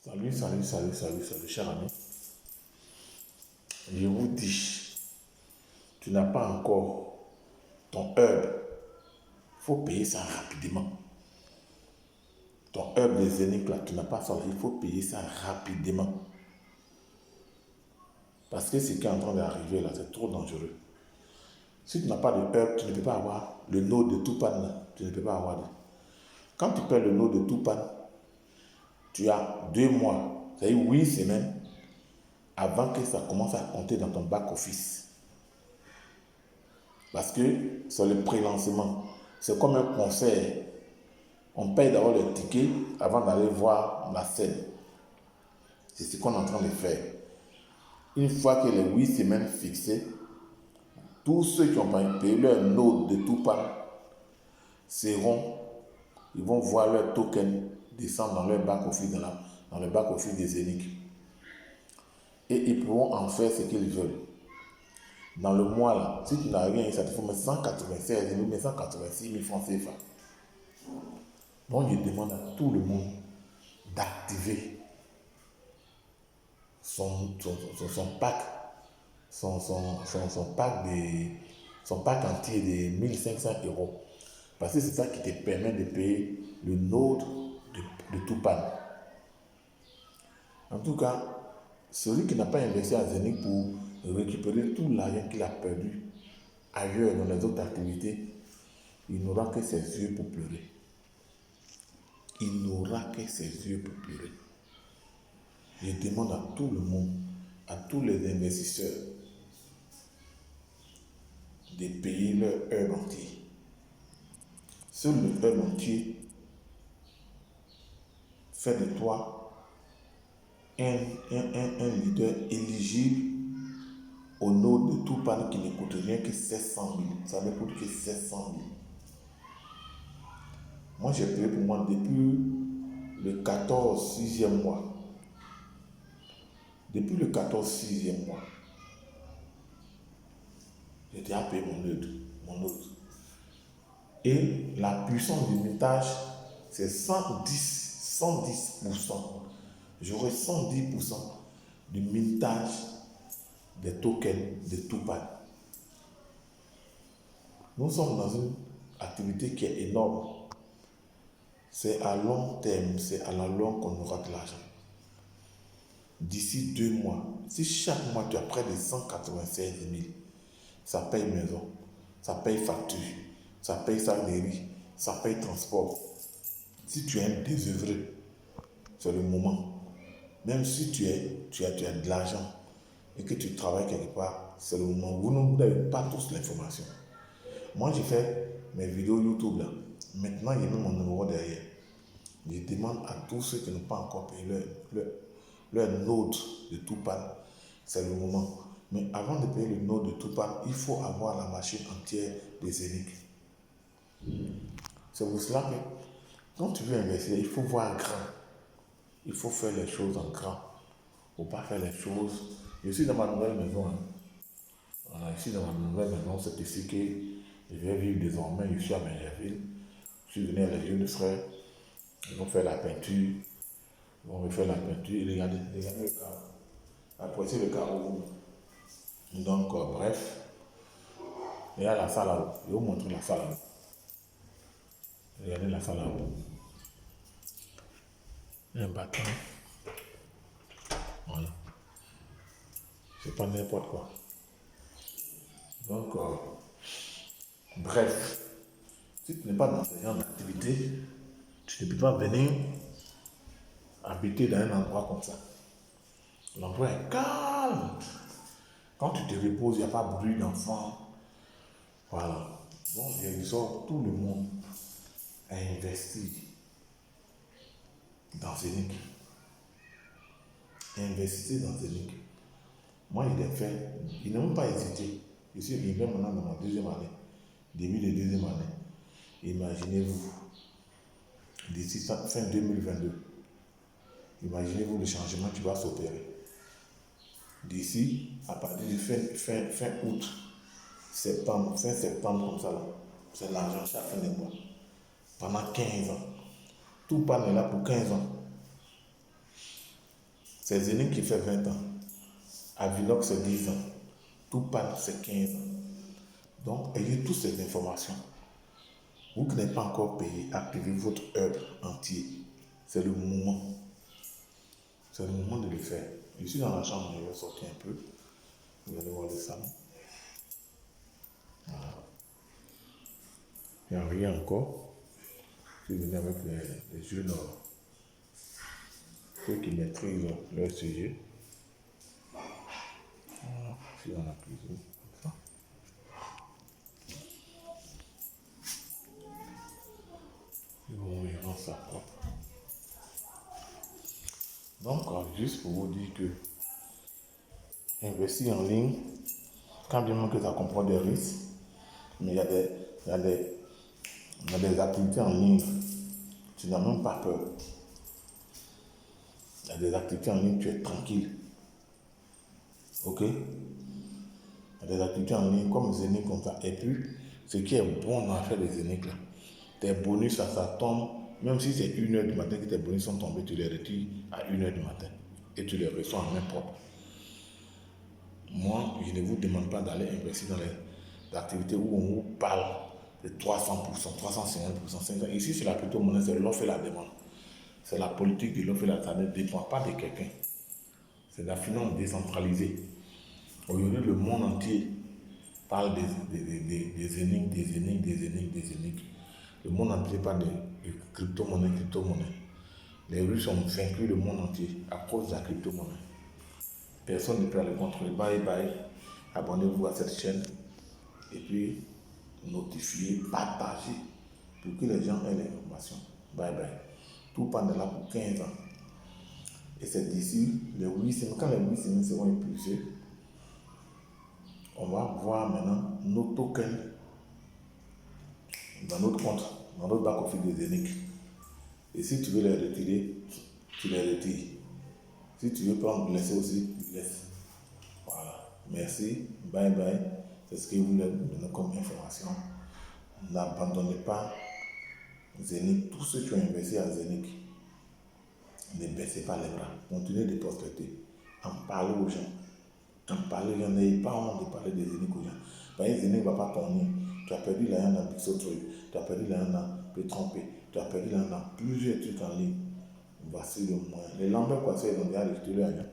Salut, cher ami. Je vous dis, tu n'as pas encore ton hub. Il faut payer ça rapidement. Ton hub des énigmes, là, tu n'as pas ça. Il faut payer ça rapidement. Parce que ce qui est en train d'arriver, là, c'est trop dangereux. Si tu n'as pas de hub, tu ne peux pas avoir le node de Tupan, là. Tu ne peux pas avoir. Quand tu perds le node de Tupan, tu as 2 mois, c'est-à-dire 8 semaines, avant que ça commence à compter dans ton back-office. Parce que c'est le pré-lancement. C'est comme un concert. On paye d'abord le ticket avant d'aller voir la scène. C'est ce qu'on est en train de faire. Une fois que les 8 semaines fixées, tous ceux qui ont payé leur node de Tupan ils vont voir leur token descendre dans leur back-office, dans le back-office des énigmes. Et ils pourront en faire ce qu'ils veulent. Dans le mois là, si tu n'as rien, ça te faut 196 000, 186 000 francs CFA. Donc je demande à tout le monde d'activer son pack, son pack entier de 1500 €. Parce que c'est ça qui te permet de payer le node de Tupan. En tout cas, celui qui n'a pas investi à Zenith pour récupérer tout l'argent qu'il a perdu ailleurs dans les autres activités, il n'aura que ses yeux pour pleurer. Il n'aura que ses yeux pour pleurer. Je demande à tout le monde, à tous les investisseurs, de payer leur heure entier. Seul le heure entier fait de toi un leader éligible au node de Tupan qui ne coûte rien que 700 000. Ça ne coûte que 700 000. Moi, j'ai payé pour moi depuis le 14 6e mois. Depuis le 14 6e mois, j'ai déjà payé mon node. Et la puissance du mintage, c'est 110%. J'aurai 110% du mintage des tokens de Tupan. Nous sommes dans une activité qui est énorme. C'est à long terme, c'est à la longue qu'on aura de l'argent. D'ici 2 mois, si chaque mois tu as près de 196 000, ça paye maison, ça paye facture, ça paye salaire, ça paye transport. Si tu es un désœuvré, c'est le moment. Même si tu as de l'argent et que tu travailles quelque part, c'est le moment. Vous n'avez pas tous l'information. Moi, j'ai fait mes vidéos YouTube là. Maintenant, il y a même mon numéro derrière. Je demande à tous ceux qui n'ont pas encore payé leur node de Tupan, c'est le moment. Mais avant de payer le node de Tupan, il faut avoir la machine entière des énigmes. C'est pour cela que quand tu veux investir, il faut voir grand. Il faut faire les choses en grand. Il ne faut pas faire les choses. Je suis dans ma nouvelle maison. Voilà, ici dans ma nouvelle maison, c'est ici que je vais vivre désormais. Je suis à Benjerville. Je suis venu à les jeunes frères. Ils vont faire la peinture. Ils vont refaire la peinture. Regardez le carreau. Appréciez le carreau. Donc, bref. Il y a la salle là-haut. Je vais vous montrer la salle là-haut. Regardez la salle là-haut. Il y a un bâton. Voilà. C'est pas n'importe quoi. Donc, bref. Si tu n'es pas dans ce genre d'activité, tu ne peux pas venir habiter dans un endroit comme ça. L'endroit est calme. Quand tu te reposes, il n'y a pas de bruit d'enfants. Voilà. Donc, j'exhorte tout le monde à investir dans Zenith. Investissez dans Zenith. Moi, il l'ai fait. Il n'a même pas hésité. Je suis arrivé maintenant dans ma 2e année. Début de 2e année. Imaginez-vous. D'ici fin 2022. Imaginez-vous le changement qui va s'opérer. D'ici, à partir de fin août, septembre, fin septembre comme ça, là, c'est l'argent chaque fin de mois. Pendant 15 ans. Tupan est là pour 15 ans. C'est Zénith qui fait 20 ans. Aviloc, c'est 10 ans. Toupane, c'est 15 ans. Donc, ayez toutes ces informations. Vous qui n'êtes pas encore payé, activez votre heure entière. C'est le moment. C'est le moment de le faire. Je suis dans la chambre, je vais sortir un peu. Vous allez voir le salon. Il n'y a rien encore. Je suis venu avec les jeunes, ceux qui maîtrisent leur sujet. Voilà, je suis dans la cuisine. Comme ça. Ils rend ça propre. Donc, juste pour vous dire que investir en ligne, quand bien même que ça comprend des risques, mais il y a des activités en ligne, tu n'as même pas peur. Il y a des activités en ligne, tu es tranquille. Ok? Il y a des activités en ligne comme Zénith comme ça. Et puis, ce qui est bon dans l'affaire des Zénith là, tes bonus, ça tombe, même si c'est 1h du matin que tes bonus sont tombés, tu les retires à 1h du matin et tu les reçois en main propre. Moi, je ne vous demande pas d'aller investir dans les activités où on vous parle de 300%, 350%, 500%. Ici, c'est la crypto-monnaie, c'est l'offre et la demande. C'est la politique de l'offre et la demande. Ça ne dépend pas de quelqu'un. C'est la finance décentralisée. Aujourd'hui, le monde entier parle des énigmes, des énigmes, des énigmes, des énigmes. Le monde entier parle de crypto-monnaie, crypto-monnaie. Les Russes ont vaincu le monde entier à cause de la crypto-monnaie. Personne ne peut aller contrôler. Bye bye. Abonnez-vous à cette chaîne. Et puis, notifiez, partagez pour que les gens aient l'information. Bye bye. Tout pendant là pour 15 ans. Et c'est d'ici les 8 semaines. Quand les 8 semaines seront épuisées, on va voir maintenant nos tokens dans notre compte, dans notre back-office de Zénith. Et si tu veux les retirer, tu les retires. Si tu veux prendre, laisser aussi, laisse. Voilà. Merci. Bye bye. C'est ce que vous voulez donner comme information. N'abandonnez pas Zénith. Tous ceux qui ont investi à Zénith, ne baissez pas les bras. Continuez de prospecter. En parlez aux gens. En parlez aux gens. N'ayez pas honte de parler de Zénith aux gens. Parce que Zénith ne va pas tourner. Tu as perdu l'argent dans Pixotruy. Tu as perdu l'argent dans Pétrompé. Tu as perdu l'argent dans plusieurs trucs en ligne. Voici le moyen. Les Lambert Kwasi, ils ont déjà rejeté leur argent.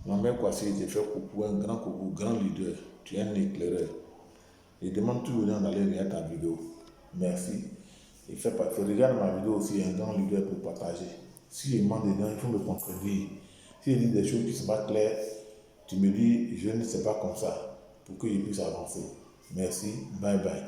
Lambert Kwasi, il te fait coucou, un grand leader. Tu es un éclaireur. Il demande toujours aux gens d'aller regarder ta vidéo. Merci. Il fait pas. Il regarde ma vidéo aussi, un grand leader pour partager. Si je demande des gens, il faut me contredire. Si je dis des choses qui ne sont pas claires, tu me dis, je ne sais pas comme ça, pour que je puisse avancer. Merci. Bye bye.